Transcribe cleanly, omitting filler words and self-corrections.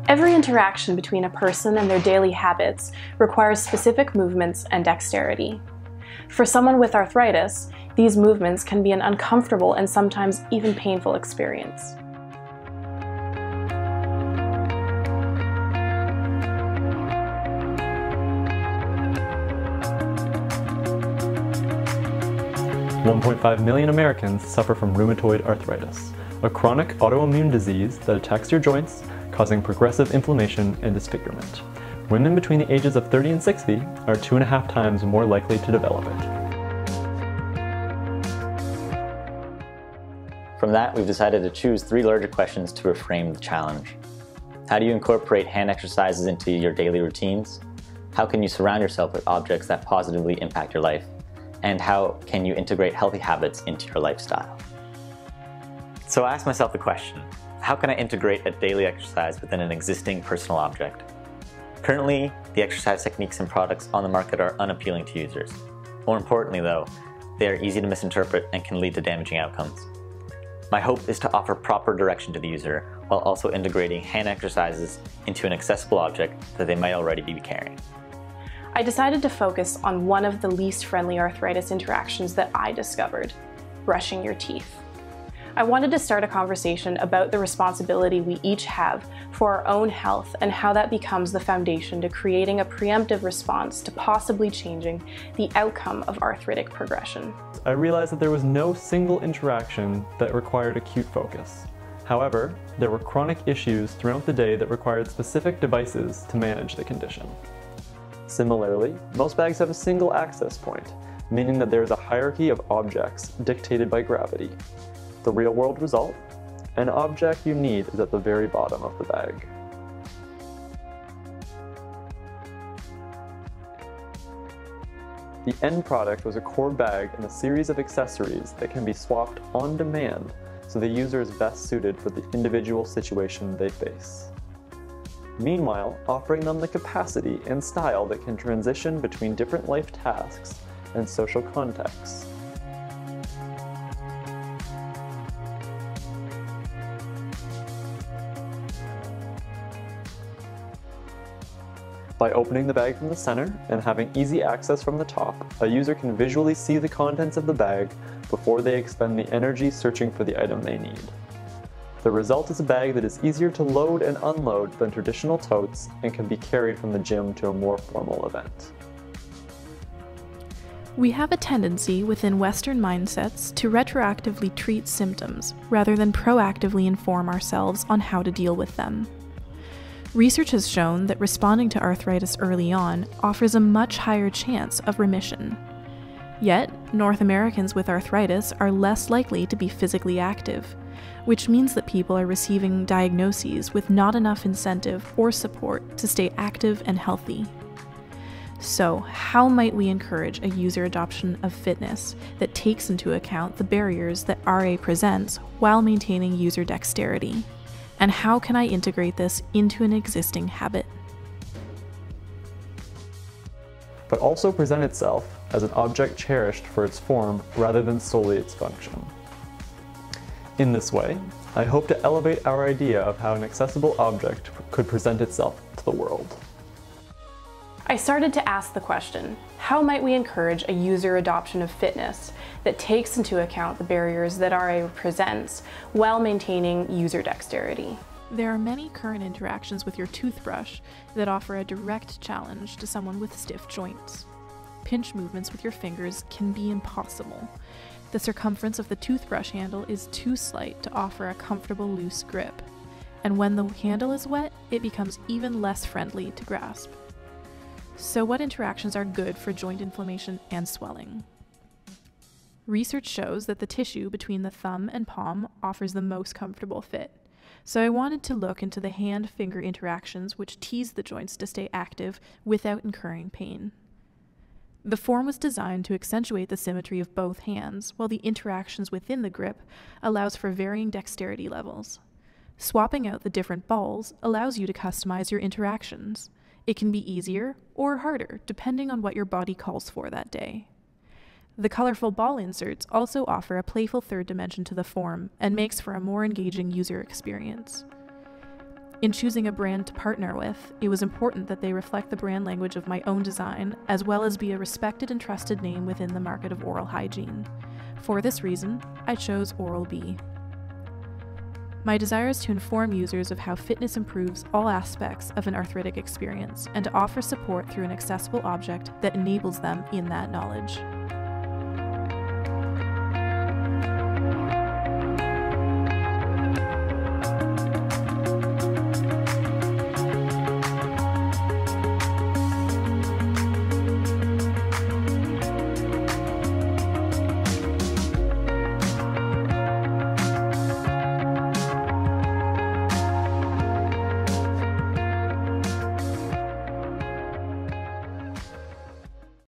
Every interaction between a person and their daily habits requires specific movements and dexterity. For someone with arthritis, these movements can be an uncomfortable and sometimes even painful experience. $1.5 million Americans suffer from rheumatoid arthritis, a chronic autoimmune disease that attacks your joints, causing progressive inflammation and disfigurement. Women between the ages of 30 and 60 are 2.5 times more likely to develop it. From that, we've decided to choose 3 larger questions to reframe the challenge. How do you incorporate hand exercises into your daily routines? How can you surround yourself with objects that positively impact your life? And how can you integrate healthy habits into your lifestyle? So I asked myself the question, how can I integrate a daily exercise within an existing personal object? Currently, the exercise techniques and products on the market are unappealing to users. More importantly though, they are easy to misinterpret and can lead to damaging outcomes. My hope is to offer proper direction to the user while also integrating hand exercises into an accessible object that they might already be carrying. I decided to focus on one of the least friendly arthritis interactions that I discovered: brushing your teeth. I wanted to start a conversation about the responsibility we each have for our own health and how that becomes the foundation to creating a preemptive response to possibly changing the outcome of arthritic progression. I realized that there was no single interaction that required acute focus. However, there were chronic issues throughout the day that required specific devices to manage the condition. Similarly, most bags have a single access point, meaning that there is a hierarchy of objects dictated by gravity. The real-world result? An object you need is at the very bottom of the bag. The end product was a core bag and a series of accessories that can be swapped on demand so the user is best suited for the individual situation they face. Meanwhile, offering them the capacity and style that can transition between different life tasks and social contexts. By opening the bag from the center and having easy access from the top, a user can visually see the contents of the bag before they expend the energy searching for the item they need. The result is a bag that is easier to load and unload than traditional totes and can be carried from the gym to a more formal event. We have a tendency within Western mindsets to retroactively treat symptoms rather than proactively inform ourselves on how to deal with them. Research has shown that responding to arthritis early on offers a much higher chance of remission. Yet, North Americans with arthritis are less likely to be physically active, which means that people are receiving diagnoses with not enough incentive or support to stay active and healthy. So, how might we encourage a user adoption of fitness that takes into account the barriers that RA presents while maintaining user dexterity? And how can I integrate this into an existing habit? But also present itself as an object cherished for its form rather than solely its function. In this way, I hope to elevate our idea of how an accessible object could present itself to the world. I started to ask the question, how might we encourage a user adoption of fitness that takes into account the barriers that RA presents while maintaining user dexterity? There are many current interactions with your toothbrush that offer a direct challenge to someone with stiff joints. Pinch movements with your fingers can be impossible. The circumference of the toothbrush handle is too slight to offer a comfortable loose grip, and when the handle is wet, it becomes even less friendly to grasp. So what interactions are good for joint inflammation and swelling? Research shows that the tissue between the thumb and palm offers the most comfortable fit. So I wanted to look into the hand-finger interactions which tease the joints to stay active without incurring pain. The form was designed to accentuate the symmetry of both hands, while the interactions within the grip allows for varying dexterity levels. Swapping out the different balls allows you to customize your interactions. It can be easier or harder depending on what your body calls for that day. The colorful ball inserts also offer a playful third dimension to the form and makes for a more engaging user experience. In choosing a brand to partner with, it was important that they reflect the brand language of my own design, as well as be a respected and trusted name within the market of oral hygiene. For this reason, I chose Oral-B. My desire is to inform users of how fitness improves all aspects of an arthritic experience and to offer support through an accessible object that enables them in that knowledge.